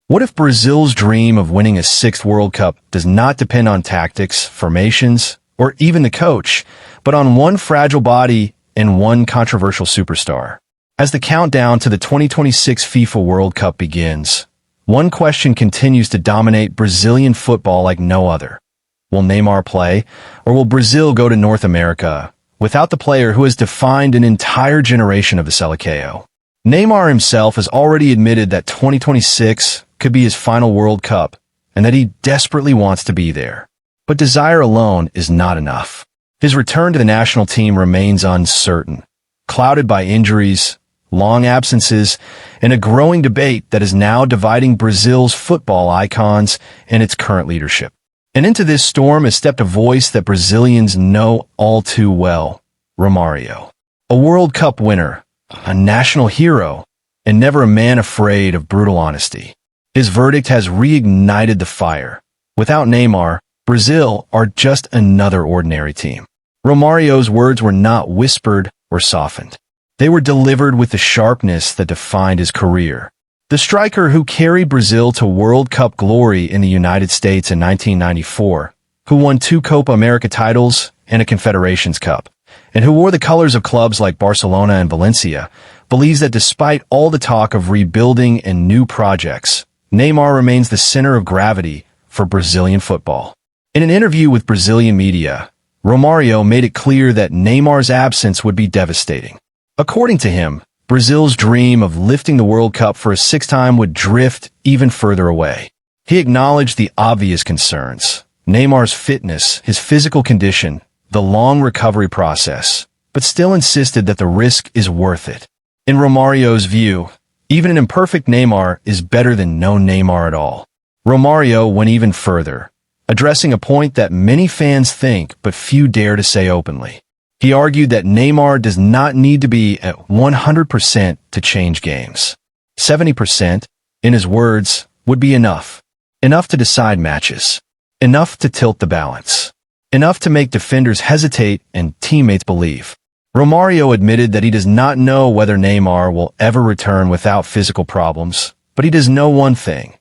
What if Brazil's dream of winning a sixth World Cup does not depend on tactics, formations, or even the coach, but on one fragile body and one controversial superstar? As the countdown to the 2026 FIFA World Cup begins, one question continues to dominate Brazilian football like no other. Will Neymar play, or will Brazil go to North America without the player who has defined an entire generation of the Seleção? Neymar himself has already admitted that 2026 could be his final World Cup and that he desperately wants to be there. But desire alone is not enough. His return to the national team remains uncertain, clouded by injuries, long absences, and a growing debate that is now dividing Brazil's football icons and its current leadership. And into this storm has stepped a voice that Brazilians know all too well, Romário. A World Cup winner, a national hero, and never a man afraid of brutal honesty. His verdict has reignited the fire. Without Neymar, Brazil are just another ordinary team. Romário's words were not whispered or softened. They were delivered with the sharpness that defined his career. The striker who carried Brazil to World Cup glory in the United States in 1994, who won 2 Copa America titles and a Confederations Cup, and who wore the colors of clubs like Barcelona and Valencia, believes that despite all the talk of rebuilding and new projects, Neymar remains the center of gravity for Brazilian football. In an interview with Brazilian media, Romário made it clear that Neymar's absence would be devastating. According to him, Brazil's dream of lifting the World Cup for a 6th time would drift even further away. He acknowledged the obvious concerns: Neymar's fitness, his physical condition, the long recovery process, but still insisted that the risk is worth it. In Romário's view, even an imperfect Neymar is better than no Neymar at all. Romário went even further, addressing a point that many fans think but few dare to say openly. He argued that Neymar does not need to be at 100% to change games. 70%, in his words, would be enough. Enough to decide matches. Enough to tilt the balance. Enough to make defenders hesitate and teammates believe. Romário admitted that he does not know whether Neymar will ever return without physical problems, but he does know one thing.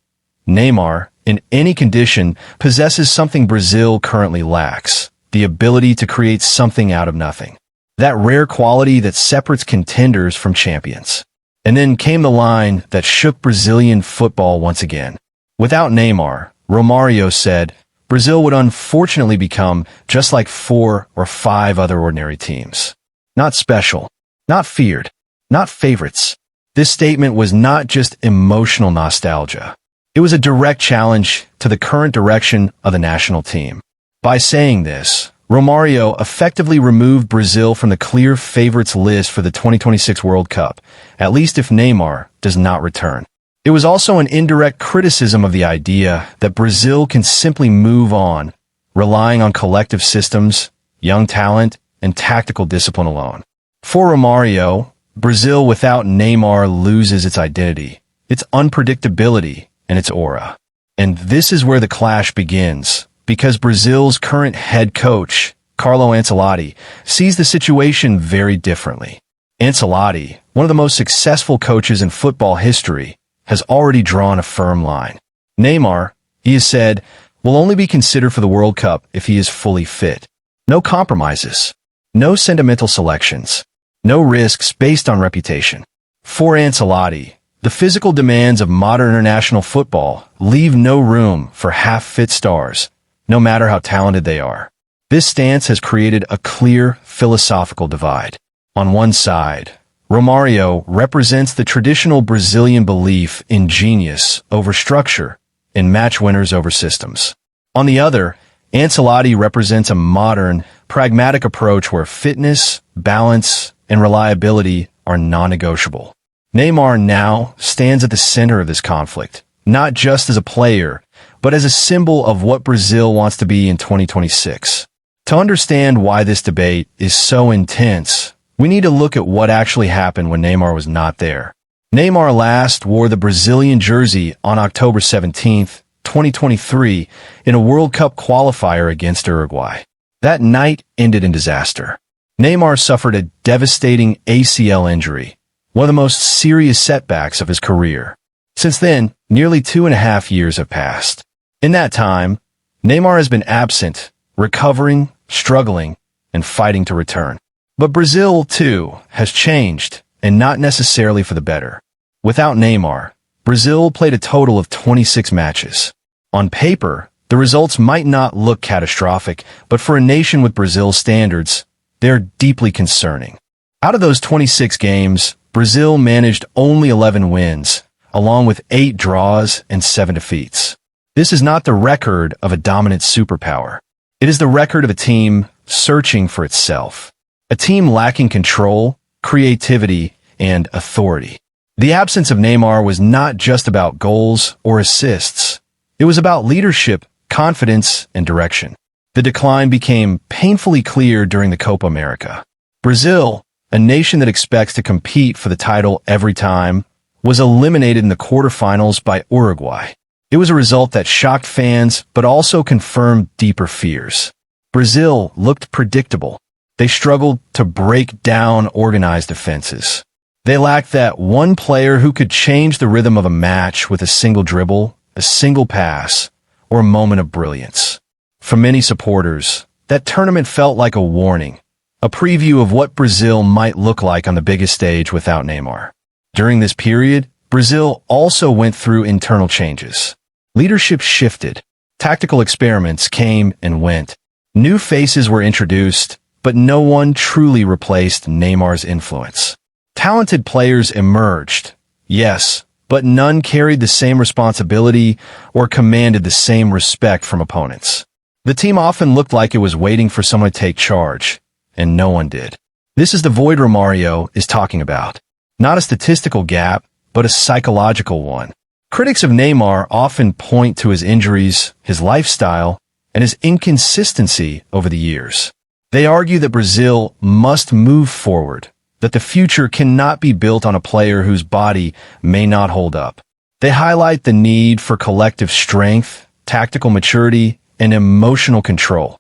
Neymar, in any condition, possesses something Brazil currently lacks: the ability to create something out of nothing. That rare quality that separates contenders from champions. And then came the line that shook Brazilian football once again. Without Neymar, Romário said, Brazil would unfortunately become just like 4 or 5 other ordinary teams. Not special, not feared, not favorites. This statement was not just emotional nostalgia. It was a direct challenge to the current direction of the national team. By saying this, Romário effectively removed Brazil from the clear favorites list for the 2026 World Cup, at least if Neymar does not return. It was also an indirect criticism of the idea that Brazil can simply move on, relying on collective systems, young talent, and tactical discipline alone. For Romário, Brazil without Neymar loses its identity, its unpredictability, and its aura. And this is where the clash begins, because Brazil's current head coach, Carlo Ancelotti, sees the situation very differently. Ancelotti, one of the most successful coaches in football history, has already drawn a firm line. Neymar, he has said, will only be considered for the World Cup if he is fully fit. No compromises. No sentimental selections. No risks based on reputation. For Ancelotti, the physical demands of modern international football leave no room for half-fit stars, no matter how talented they are. This stance has created a clear philosophical divide. On one side, Romário represents the traditional Brazilian belief in genius over structure and match winners over systems. On the other, Ancelotti represents a modern, pragmatic approach where fitness, balance, and reliability are non-negotiable. Neymar now stands at the center of this conflict, not just as a player, but as a symbol of what Brazil wants to be in 2026. To understand why this debate is so intense, we need to look at what actually happened when Neymar was not there. Neymar last wore the Brazilian jersey on October 17, 2023, in a World Cup qualifier against Uruguay. That night ended in disaster. Neymar suffered a devastating ACL injury, one of the most serious setbacks of his career. Since then, Nearly 2.5 years have passed. In that time, Neymar has been absent, recovering, struggling, and fighting to return. But Brazil, too, has changed, and not necessarily for the better. Without Neymar, Brazil played a total of 26 matches. On paper, the results might not look catastrophic, but for a nation with Brazil's standards, they're deeply concerning. Out of those 26 games, Brazil managed only 11 wins, along with 8 draws and 7 defeats. This is not the record of a dominant superpower. It is the record of a team searching for itself. A team lacking control, creativity, and authority. The absence of Neymar was not just about goals or assists. It was about leadership, confidence, and direction. The decline became painfully clear during the Copa America. Brazil, a nation that expects to compete for the title every time, was eliminated in the quarterfinals by Uruguay. It was a result that shocked fans but also confirmed deeper fears. Brazil looked predictable. They struggled to break down organized defenses. They lacked that one player who could change the rhythm of a match with a single dribble, a single pass, or a moment of brilliance. For many supporters, that tournament felt like a warning, a preview of what Brazil might look like on the biggest stage without Neymar. During this period, Brazil also went through internal changes. Leadership shifted. Tactical experiments came and went. New faces were introduced, but no one truly replaced Neymar's influence. Talented players emerged, yes, but none carried the same responsibility or commanded the same respect from opponents. The team often looked like it was waiting for someone to take charge, and no one did. This is the void Romario is talking about. Not a statistical gap, but a psychological one. Critics of Neymar often point to his injuries, his lifestyle, and his inconsistency over the years. They argue that Brazil must move forward, that the future cannot be built on a player whose body may not hold up. They highlight the need for collective strength, tactical maturity, and emotional control,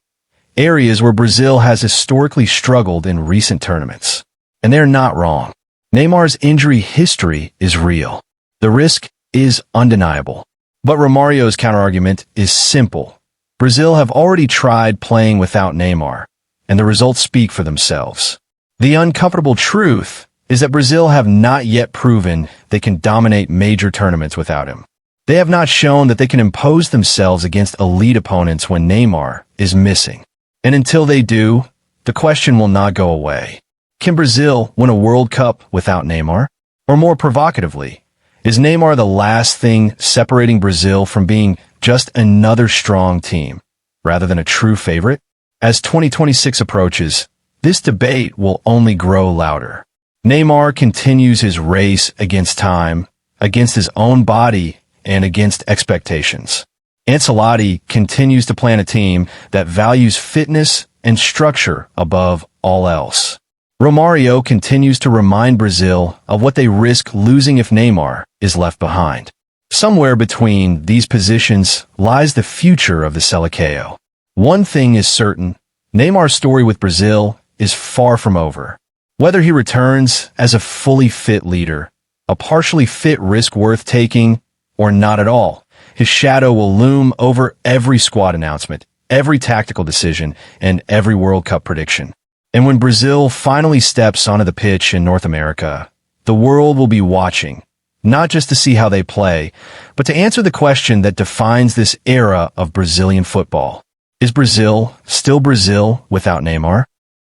areas where Brazil has historically struggled in recent tournaments. And they're not wrong. Neymar's injury history is real. The risk is undeniable. But Romario's counterargument is simple. Brazil have already tried playing without Neymar, and the results speak for themselves. The uncomfortable truth is that Brazil have not yet proven they can dominate major tournaments without him. They have not shown that they can impose themselves against elite opponents when Neymar is missing. And until they do, the question will not go away. Can Brazil win a World Cup without Neymar? Or more provocatively, is Neymar the last thing separating Brazil from being just another strong team, rather than a true favorite? As 2026 approaches, this debate will only grow louder. Neymar continues his race against time, against his own body, and against expectations. Ancelotti continues to plan a team that values fitness and structure above all else. Romario continues to remind Brazil of what they risk losing if Neymar is left behind. Somewhere between these positions lies the future of the Seleção. One thing is certain, Neymar's story with Brazil is far from over. Whether he returns as a fully fit leader, a partially fit risk worth taking, or not at all, his shadow will loom over every squad announcement, every tactical decision, and every World Cup prediction. And when Brazil finally steps onto the pitch in North America, the world will be watching, not just to see how they play, but to answer the question that defines this era of Brazilian football. Is Brazil still Brazil without Neymar?